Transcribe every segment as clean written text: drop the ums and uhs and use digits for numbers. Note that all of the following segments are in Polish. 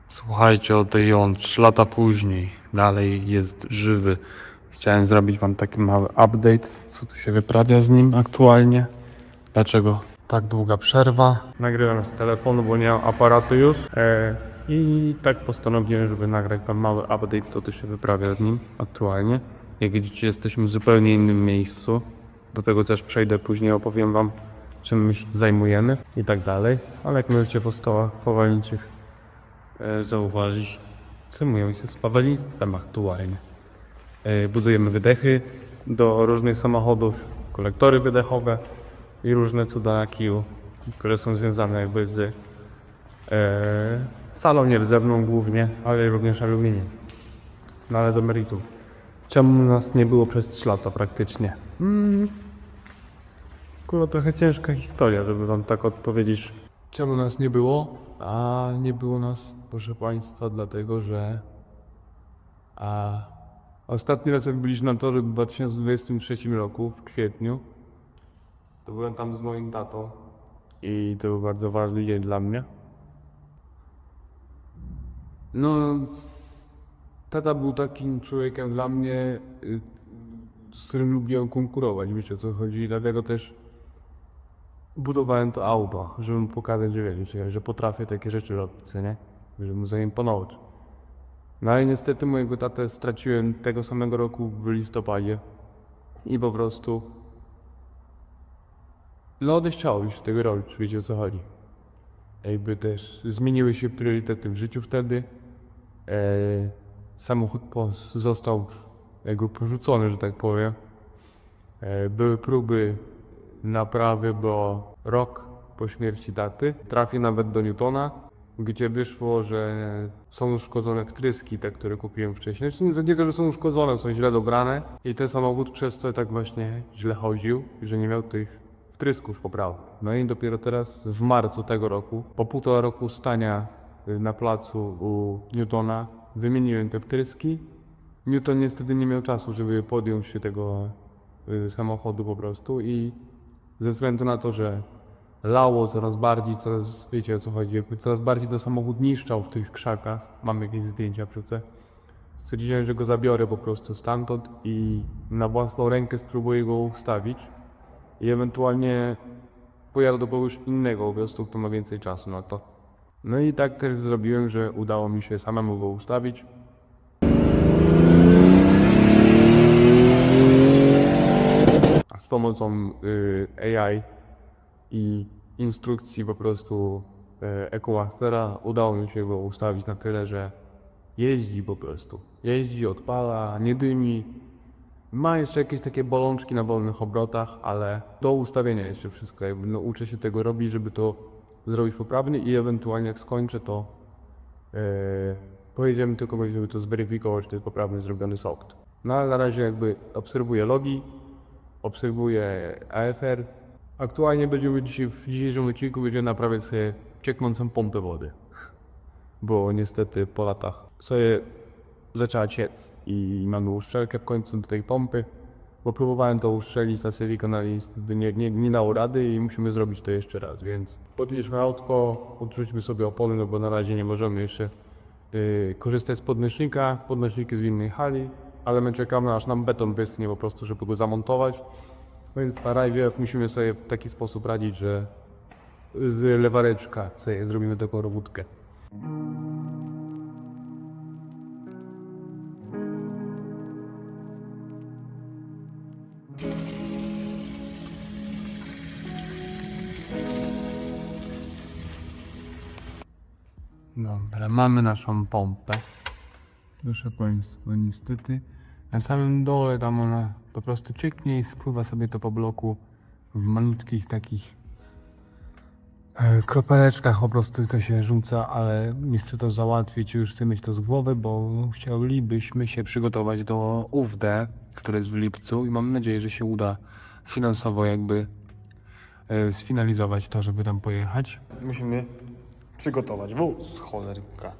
Słuchajcie, oto on 3 lata później dalej jest żywy. Chciałem zrobić wam taki mały update, co tu się wyprawia z nim aktualnie. Dlaczego tak długa przerwa? Nagrywam z telefonu, bo nie mam aparatu już. I tak postanowiłem, żeby nagrać wam mały update, co tu się wyprawia z nim aktualnie. Jak widzicie, jesteśmy w zupełnie innym miejscu. Do tego też przejdę później, opowiem wam, czym my się zajmujemy i tak dalej. Ale jak możecie po stołach powalniczych zauważyć, zajmujemy się spawalnictwem aktualnie. Budujemy wydechy do różnych samochodów, kolektory wydechowe i różne cuda na kiju, które są związane jakby z salą nierdzewną głównie, ale również aluminium. No ale do meritum. Czemu nas nie było przez 3 lata praktycznie? Kurwa, trochę ciężka historia, żeby wam tak odpowiedzieć. Czemu nas nie było? A nie było nas, proszę państwa, dlatego że ostatni raz jak byliśmy na torze w 2023 roku, w kwietniu, to byłem tam z moim tatą i to był bardzo ważny dzień dla mnie. No, tata był takim człowiekiem dla mnie, z którym lubiłem konkurować, wiecie o co chodzi, dlatego też budowałem to auto, żeby mu pokazać, że wiecie, że potrafię takie rzeczy robić, co nie? Żeby mu zaimponować. No ale niestety mojego tatę straciłem tego samego roku w listopadzie i po prostu no nie chciało już tego robić, wiecie o co chodzi. Jakby też zmieniły się priorytety w życiu wtedy. Samochód został jakby porzucony, że tak powiem. Były próby naprawy, bo rok po śmierci taty trafił nawet do Newtona, gdzie wyszło, że są uszkodzone wtryski, te, które kupiłem wcześniej. Nie to, że są uszkodzone, są źle dobrane i ten samochód przez to tak właśnie źle chodził, że nie miał tych wtrysków poprawnych. No i dopiero teraz w marcu tego roku, po 1,5 roku stania na placu u Newtona, wymieniłem te wtryski. Newton niestety nie miał czasu, żeby podjąć się tego samochodu po prostu i ze względu na to, że lało coraz bardziej, wiecie o co chodzi, jakby coraz bardziej ten samochód niszczał w tych krzakach, mam jakieś zdjęcia przecież, stwierdziłem, że go zabiorę po prostu stamtąd i na własną rękę spróbuję go ustawić i ewentualnie pojadę do kogoś innego po prostu, kto ma więcej czasu na to. No i tak też zrobiłem, że udało mi się samemu go ustawić. Z pomocą AI i instrukcji po prostu EcoMastera udało mi się go ustawić na tyle, że jeździ po prostu. Jeździ, odpala, nie dymi. Ma jeszcze jakieś takie bolączki na wolnych obrotach, ale do ustawienia jeszcze wszystko. Jakby, no, uczę się tego robić, żeby to zrobić poprawnie i ewentualnie jak skończę, to pojedziemy do kogoś, żeby to zweryfikować, że to jest poprawnie zrobiony soft. No ale na razie jakby obserwuję logi, obserwuję AFR. Aktualnie będziemy w dzisiejszym odcinku naprawiać sobie cieknącą pompę wody. Bo niestety po latach sobie zaczęła ciec i mamy uszczelkę w końcu do tej pompy. Bo próbowałem to uszczelić na silikon, ale niestety nie dało rady i musimy zrobić to jeszcze raz, więc podnieśmy autko, odrzućmy sobie opony, no bo na razie nie możemy jeszcze korzystać z podnośnika. Podnośnik jest w innej hali, ale my czekamy aż nam beton wysnie po prostu, żeby go zamontować. Więc na razie musimy sobie w taki sposób radzić, że z lewareczka sobie zrobimy taką robótkę. Dobra, mamy naszą pompę. Proszę państwa, niestety na samym dole tam ona po prostu cieknie i spływa sobie to po bloku w malutkich takich kropeleczkach, po prostu to się rzuca, ale nie chcę to załatwić, już chcę mieć to z głowy, bo chcielibyśmy się przygotować do UWD, które jest w lipcu i mam nadzieję, że się uda finansowo jakby sfinalizować to, żeby tam pojechać. Musimy przygotować wóz, cholerka.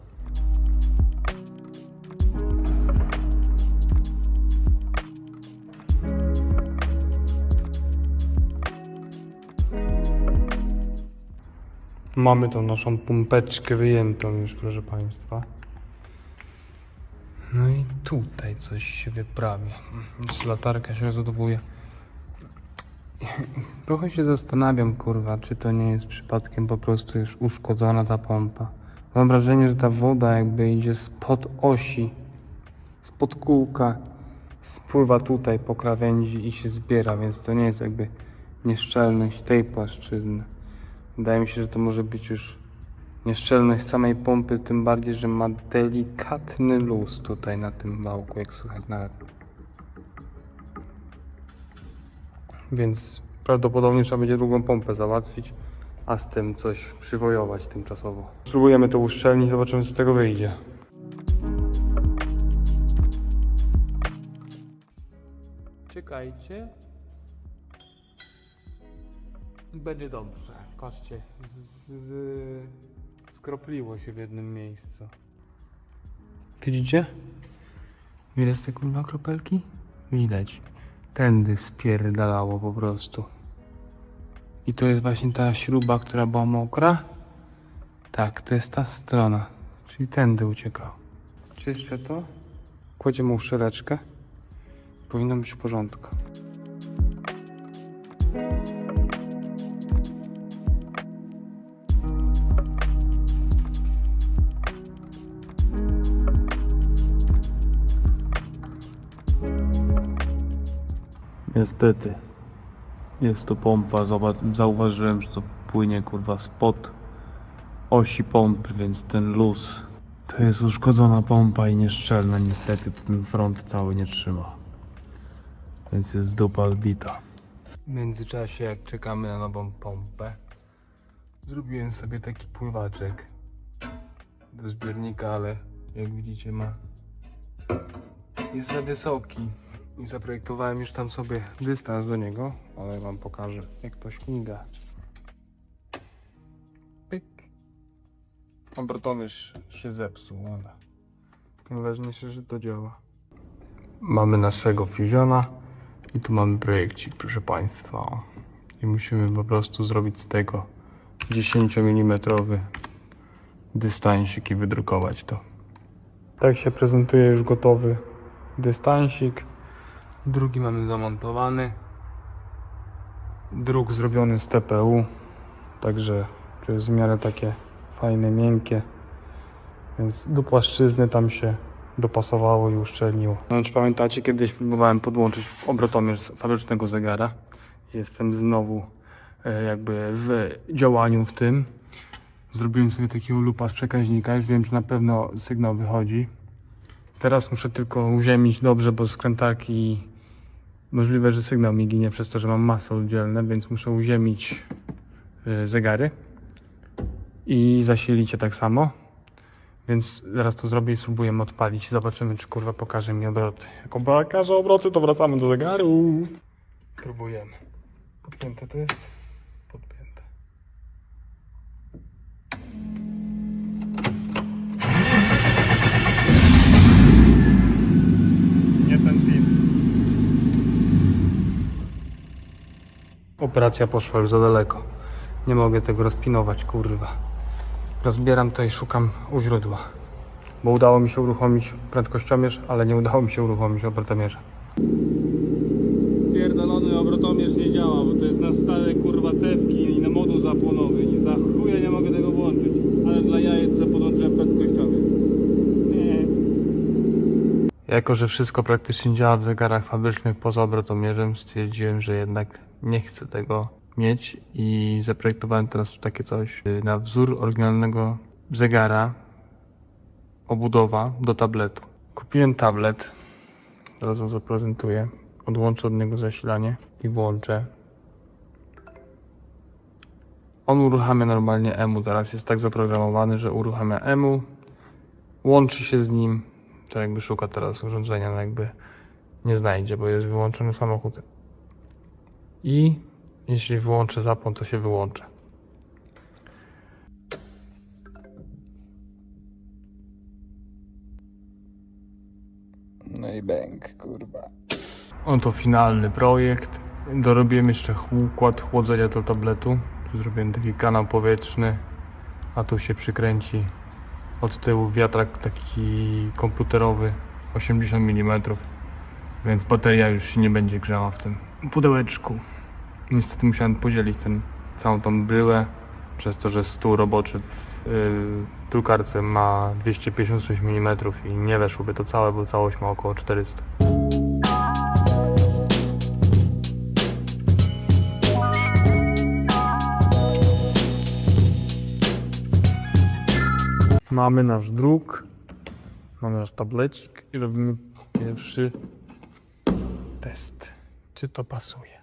Mamy tą naszą pompeczkę wyjętą już, proszę Państwa. No i tutaj coś się wyprawia. Już latarka się rozładowuje. Trochę się zastanawiam, kurwa, czy to nie jest przypadkiem po prostu już uszkodzona ta pompa. Mam wrażenie, że ta woda jakby idzie spod osi, spod kółka, spływa tutaj po krawędzi i się zbiera, więc to nie jest jakby nieszczelność tej płaszczyzny. Wydaje mi się, że to może być już nieszczelność samej pompy, tym bardziej, że ma delikatny luz tutaj na tym wałku, jak słychać nawet. Więc prawdopodobnie trzeba będzie drugą pompę załatwić, a z tym coś przywojować tymczasowo. Spróbujemy to uszczelnić, zobaczymy, co z tego wyjdzie. Czekajcie. Będzie dobrze. Patrzcie, skropliło się w jednym miejscu. Widzicie? Widać te kurwa kropelki? Widać. Tędy spierdalało po prostu. I to jest właśnie ta śruba, która była mokra? Tak, to jest ta strona. Czyli tędy uciekał. Czyszczę to. Kładziemy uszczeleczkę. Powinno być w porządku. Niestety jest to pompa, zauważyłem, że to płynie kurwa spod osi pompy, więc ten luz to jest uszkodzona pompa i nieszczelna, niestety ten front cały nie trzyma, więc jest dupa odbita. W międzyczasie, jak czekamy na nową pompę, zrobiłem sobie taki pływaczek do zbiornika, ale jak widzicie jest za wysoki i zaprojektowałem już tam sobie dystans do niego, ale wam pokażę, jak to śmiga. Pyk. Obrotomierz się zepsuł, ale najważniejsze, że to działa. Mamy naszego fusiona i tu mamy projekcik, proszę Państwa. O. I musimy po prostu zrobić z tego 10 mm dystansik i wydrukować to. Tak się prezentuje już gotowy dystansik. Drugi mamy zamontowany. Druk zrobiony z TPU. Także to jest w miarę takie fajne, miękkie. Więc do płaszczyzny tam się dopasowało i uszczelniło. No, czy pamiętacie, kiedyś próbowałem podłączyć obrotomierz z fabrycznego zegara. Jestem znowu jakby w działaniu w tym. Zrobiłem sobie takiego lupa z przekaźnika. Już wiem, że na pewno sygnał wychodzi. Teraz muszę tylko uziemić dobrze, bo z skrętarki możliwe, że sygnał mi ginie przez to, że mam masy oddzielne, więc muszę uziemić zegary i zasilić je tak samo. Więc zaraz to zrobię i spróbujemy odpalić. Zobaczymy, czy kurwa pokaże mi obroty. Jak pokaże obroty, to wracamy do zegarów. Próbujemy. Podpięte to jest? Podpięte. Nie ten film. Operacja poszła już za daleko. Nie mogę tego rozpinować, kurwa. Rozbieram to i szukam u źródła. Bo udało mi się uruchomić prędkościomierz, ale nie udało mi się uruchomić obrotomierza. Pierdolony obrotomierz nie działa, bo to jest na stare kurwa cewki i na moduł zapłonowy. I za chuja nie mogę tego włączyć. Ale dla jajec podłączyłem prędkościomierz. Nie. Jako, że wszystko praktycznie działa w zegarach fabrycznych poza obrotomierzem, stwierdziłem, że jednak nie chcę tego mieć i zaprojektowałem teraz takie coś na wzór oryginalnego zegara, obudowa do tabletu. Kupiłem tablet, zaraz wam zaprezentuję, odłączę od niego zasilanie i włączę. On uruchamia normalnie EMU, teraz jest tak zaprogramowany, że uruchamia EMU, łączy się z nim, to jakby szuka teraz urządzenia, no jakby nie znajdzie, bo jest wyłączony samochód. I jeśli wyłączę zapłon, to się wyłączy. No i bęk, kurwa. Oto finalny projekt. Dorobiłem jeszcze układ chłodzenia do tabletu. Tu zrobiłem taki kanał powietrzny. a tu się przykręci od tyłu wiatrak taki komputerowy 80 mm, więc bateria już się nie będzie grzała w tym pudełeczku. Niestety musiałem podzielić całą tą bryłę, przez to, że stół roboczy w drukarce ma 256 mm i nie weszłoby to całe, bo całość ma około 400. Mamy nasz druk, mamy nasz tablecik i robimy pierwszy test. Czy to pasuje?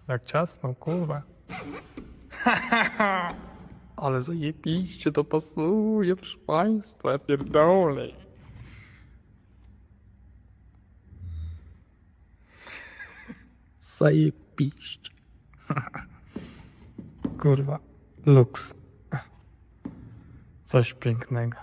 Jak ciasno, kurwa. Ale zajebiście to pasuje, proszę państwa, ja pierdolę. Zajebiście. Kurwa, luks. Coś pięknego.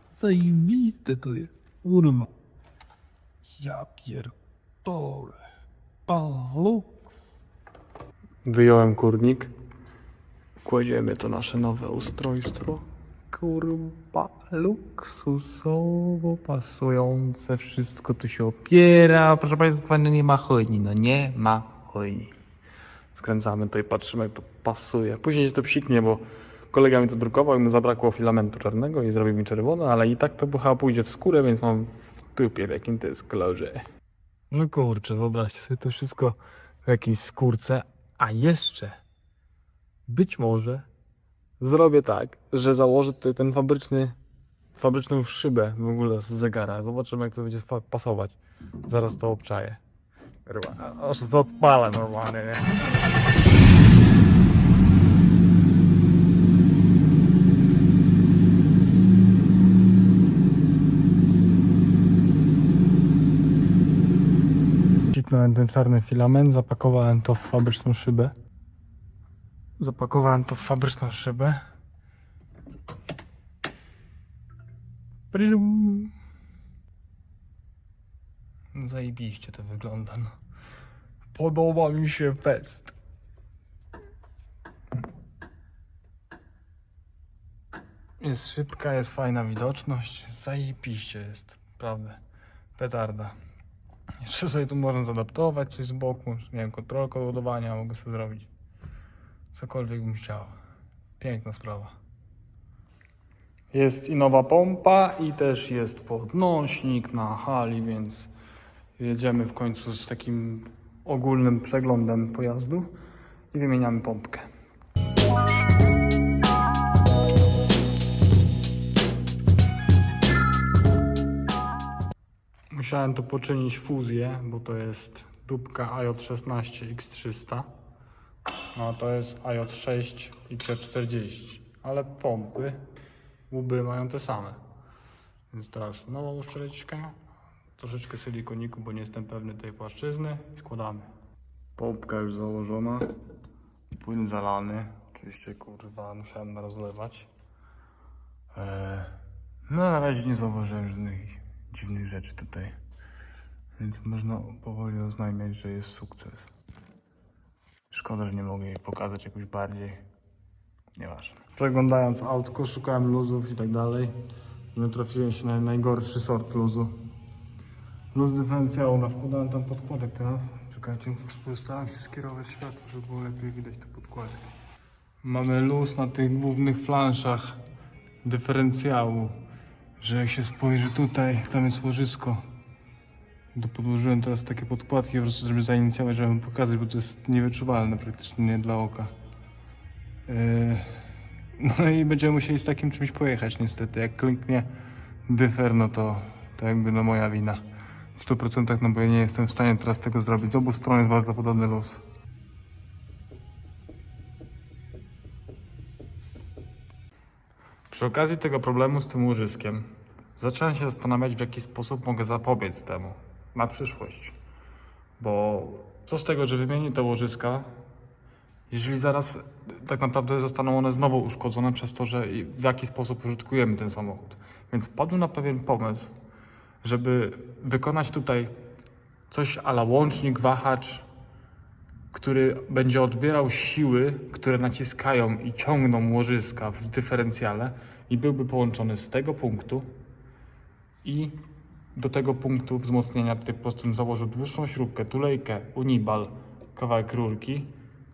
Zajebiste to jest, kurwa. Ja pierdolę. Luks. Wyjąłem kurnik. Kładziemy to nasze nowe ustrojstwo. Kurwa, luksusowo pasujące. Wszystko tu się opiera. Proszę państwa, no nie ma chojni. No nie ma chojni. Skręcamy to i patrzymy, jak to pasuje. Później się to psiknie, bo kolega mi to drukował i mu zabrakło filamentu czarnego i zrobił mi czerwone, ale i tak to chyba pójdzie w skórę, więc mam w dupie, w jakim to jest kolorze. No kurczę, wyobraźcie sobie to wszystko w jakiejś skórce, a jeszcze być może zrobię tak, że założę tutaj ten fabryczną szybę w ogóle z zegara. Zobaczymy, jak to będzie pasować. Zaraz to obczaję. Aż to odpalę normalnie, nie? Wcisnąłem ten czarny filament, zapakowałem to w fabryczną szybę. Prilum. Zajebiście to wygląda. No. Podoba mi się fest. Jest szybka, jest fajna widoczność. Zajebiście jest, prawda. Petarda. Jeszcze sobie tu można zaadaptować coś z boku. Nie wiem, kontrolkę ładowania mogę sobie zrobić. Cokolwiek bym chciał. Piękna sprawa. Jest i nowa pompa i też jest podnośnik na hali, więc jedziemy w końcu z takim ogólnym przeglądem pojazdu i wymieniamy pompkę. Musiałem to poczynić fuzję, bo to jest dupka AJ16 X300. No to jest AJ6 XC40, ale pompy, łby mają te same. Więc teraz nową uszczeleczkę, troszeczkę silikoniku, bo nie jestem pewny tej płaszczyzny i składamy. Pompka już założona, płyn zalany, oczywiście kurwa musiałem rozlewać. No na razie nie zauważyłem żadnych dziwnych rzeczy tutaj, więc można powoli oznajmiać, że jest sukces. Szkoda, że nie mogę jej pokazać jakoś bardziej. Nieważne. Przeglądając autko, szukałem luzów i tak dalej. No trafiłem się na najgorszy sort luzu. Luz dyferencjału, wkładałem tam podkładek teraz. Czekajcie, staram się skierować światło, żeby było lepiej widać te podkładki. Mamy luz na tych głównych flanszach dyferencjału. Że jak się spojrzy tutaj, tam jest łożysko. To podłożyłem teraz takie podkładki po prostu, żeby zainicjować, żeby wam pokazać, bo to jest niewyczuwalne praktycznie nie dla oka. No i będziemy musieli z takim czymś pojechać niestety. Jak kliknie dyfer, no to jakby no moja wina. W 100%, no bo ja nie jestem w stanie teraz tego zrobić. Z obu stron jest bardzo podobny luz. Przy okazji tego problemu z tym łożyskiem zacząłem się zastanawiać, w jaki sposób mogę zapobiec temu na przyszłość. Bo co z tego, że wymienię te łożyska jeżeli zaraz tak naprawdę zostaną one znowu uszkodzone przez to, że w jaki sposób użytkujemy ten samochód. Więc wpadłem na pewien pomysł, żeby wykonać tutaj coś a la łącznik, wahacz, który będzie odbierał siły, które naciskają i ciągną łożyska w dyferencjale i byłby połączony z tego punktu i do tego punktu wzmocnienia tutaj po prostu bym założył dłuższą śrubkę, tulejkę, unibal, kawałek rurki,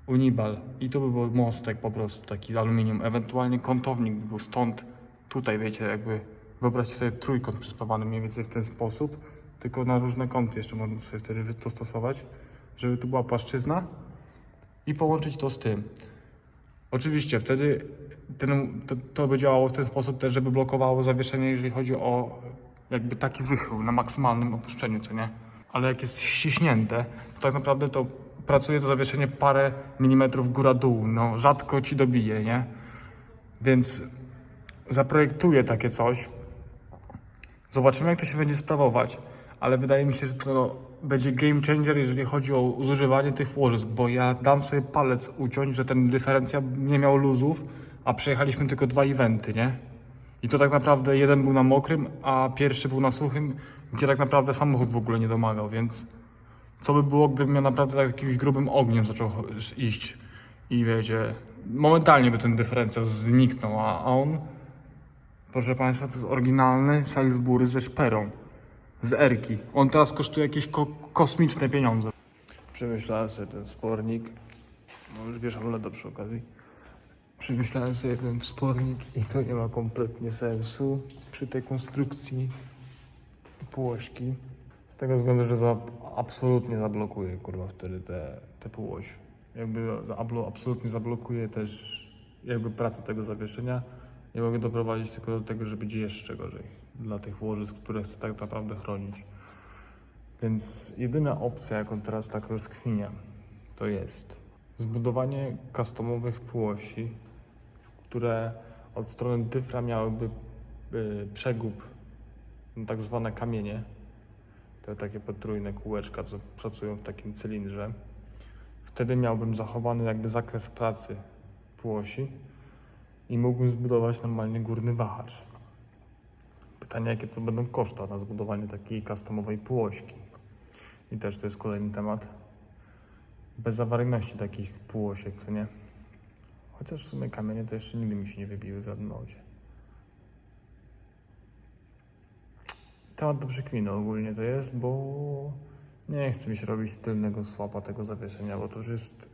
unibal i tu by był mostek po prostu taki z aluminium, ewentualnie kątownik by był stąd, tutaj wiecie, jakby wyobraźcie sobie trójkąt przyspawany mniej więcej w ten sposób, tylko na różne kąty jeszcze można sobie wtedy to stosować, żeby tu była płaszczyzna i połączyć to z tym. Oczywiście wtedy to by działało w ten sposób też, żeby blokowało zawieszenie, jeżeli chodzi o jakby taki wychył na maksymalnym opuszczeniu, co nie? Ale jak jest ściśnięte, to tak naprawdę to pracuje to zawieszenie parę milimetrów góra-dół, no rzadko ci dobije, nie? Więc zaprojektuję takie coś. Zobaczymy, jak to się będzie sprawować, ale wydaje mi się, że to będzie game changer, jeżeli chodzi o zużywanie tych łożysk, bo ja dam sobie palec uciąć, że ten dyferencjał nie miał luzów, a przejechaliśmy tylko 2 eventy, nie? I to tak naprawdę jeden był na mokrym, a pierwszy był na suchym, gdzie tak naprawdę samochód w ogóle nie domagał, więc co by było, gdybym ja naprawdę tak jakimś grubym ogniem zaczął iść i wiecie, momentalnie by ten dyferencjał zniknął, a on, proszę Państwa, to jest oryginalny Salisbury ze szperą, z Erki. On teraz kosztuje jakieś kosmiczne pieniądze. Przemyślałem sobie ten spornik. No już wieszam LEDa przy okazji. Przemyślałem sobie ten spornik i to nie ma kompletnie sensu przy tej konstrukcji półośki. Z tego względu, że absolutnie zablokuje kurwa wtedy te półoś. Jakby absolutnie zablokuje też jakby pracę tego zawieszenia. Nie mogę doprowadzić tylko do tego, że będzie jeszcze gorzej dla tych łożysk, które chcę tak naprawdę chronić. Więc jedyna opcja, jaką teraz tak rozkminiam, to jest zbudowanie customowych półosi, które od strony dyfra miałyby przegub na tak zwane kamienie. To takie potrójne kółeczka, co pracują w takim cylindrze. Wtedy miałbym zachowany jakby zakres pracy półosi i mógłbym zbudować normalnie górny wahacz. Pytanie, jakie to będą koszta na zbudowanie takiej customowej półośki. I też to jest kolejny temat. Bez awaryjności takich półosiek, co nie? Chociaż w sumie kamienie to jeszcze nigdy mi się nie wybiły w żadnym aucie. Temat do przekminy ogólnie to jest, bo nie chce mi się robić tylnego słapa tego zawieszenia, bo to już jest...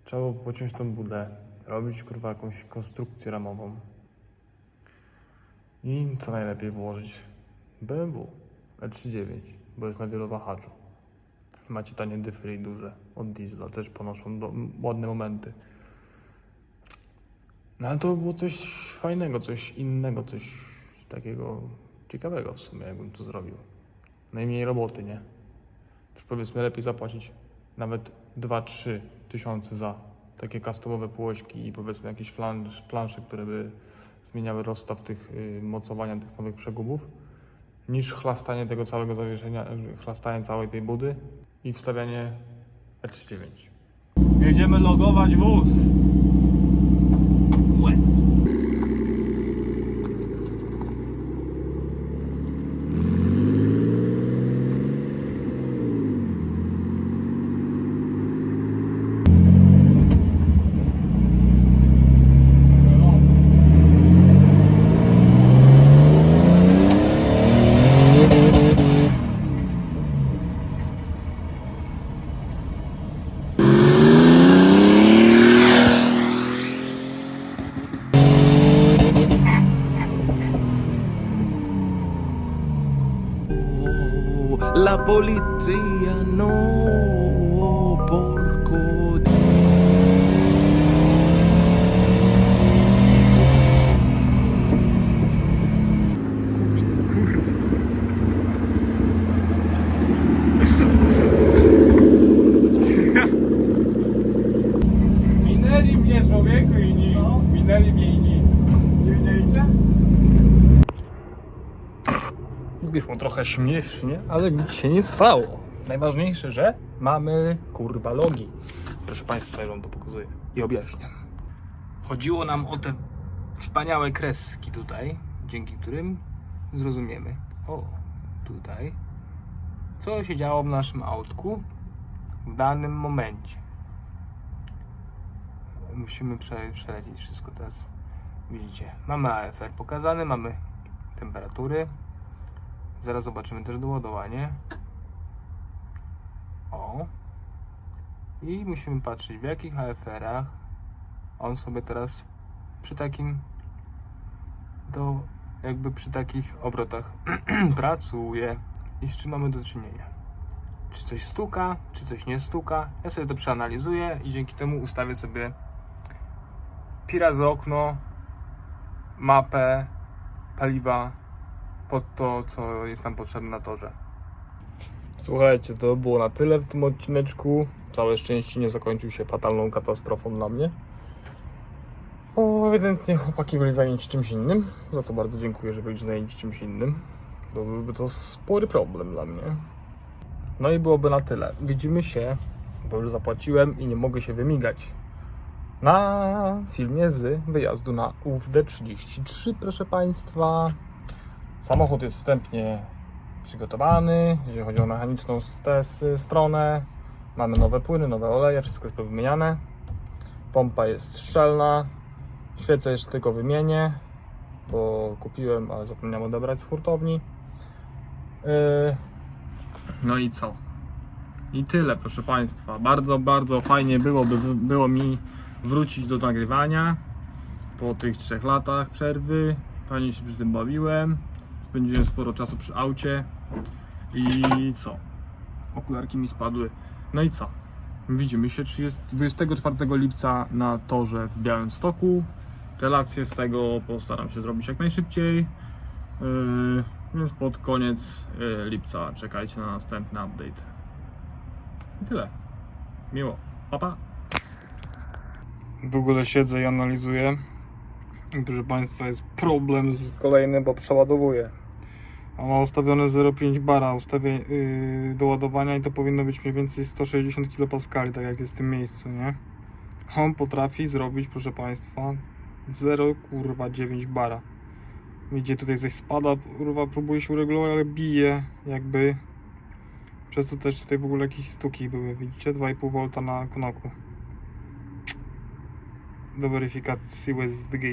Trzeba było pociąć tą budę, robić kurwa jakąś konstrukcję ramową. I co najlepiej włożyć? BMW E39, bo jest na wielowahaczu. Macie tanie dyfry i duże od diesla, też ponoszą ładne momenty. No ale to by było coś fajnego, coś innego, coś takiego ciekawego w sumie, jakbym to zrobił. Najmniej roboty, nie? Też powiedzmy lepiej zapłacić nawet 2-3 tysiące za takie customowe półośki i powiedzmy jakieś plansze, które by zmieniały rozstaw tych mocowania tych nowych przegubów, niż chlastanie tego całego zawieszenia, chlastanie całej tej budy i wstawianie E39. Jedziemy logować wóz. La polizia no, porco di... Minęli mnie człowieku i nic. Minęli mnie i nic. Nie widzieliście? Wyszło trochę śmiesznie, ale nic się nie stało. Najważniejsze, że mamy kurwa logi. Proszę Państwa, ja wam to pokazuję. i objaśniam. Chodziło nam o te wspaniałe kreski tutaj, dzięki którym zrozumiemy, tutaj, co się działo w naszym autku w danym momencie. Musimy przelecieć wszystko teraz. Widzicie, mamy AFR pokazany, mamy temperatury. Zaraz zobaczymy też doładowanie. I musimy patrzeć, w jakich AFR-ach on sobie teraz przy takim przy takich obrotach pracuje i z czym mamy do czynienia. Czy coś stuka, czy coś nie stuka. Ja sobie to przeanalizuję i dzięki temu ustawię sobie pirazy okno, mapę paliwa pod to, co jest nam potrzebne na torze. Słuchajcie, to było na tyle w tym odcineczku. Całe szczęście nie zakończył się fatalną katastrofą dla mnie. Bo ewidentnie chłopaki byli zajęci czymś innym, za co bardzo dziękuję, że byli zajęci czymś innym. Bo byłby to spory problem dla mnie. No i byłoby na tyle. Widzimy się, bo już zapłaciłem i nie mogę się wymigać, na filmie z wyjazdu na UFD-33, proszę Państwa. Samochód jest wstępnie przygotowany, jeżeli chodzi o mechaniczną stronę. Mamy nowe płyny, nowe oleje, wszystko jest powymieniane. Pompa jest szczelna. Świece jeszcze tylko wymienię, bo kupiłem, ale zapomniałem odebrać z hurtowni. No i co? I tyle, proszę Państwa. Bardzo, bardzo fajnie było mi wrócić do nagrywania po tych 3 latach przerwy. Fajnie się przy tym bawiłem. Spędziłem sporo czasu przy aucie. I co? Okularki mi spadły. No i co? Widzimy się 24 lipca na torze w Białymstoku. Relacje z tego postaram się zrobić jak najszybciej. Więc pod koniec lipca czekajcie na następny update. I tyle. Miło. Pa, pa. W ogóle siedzę i analizuję. Proszę Państwa, jest problem kolejny, bo przeładowuję. On ma ustawione 0,5 bara do ładowania i to powinno być mniej więcej 160 kPa, tak jak jest w tym miejscu, nie? On potrafi zrobić, proszę Państwa, 0,9 bara. Widzicie, tutaj coś spada, kurwa, próbuje się uregulować, ale bije jakby. Przez to też tutaj w ogóle jakieś stuki były, widzicie? 2,5 V na knoku. Do weryfikacji Westgate.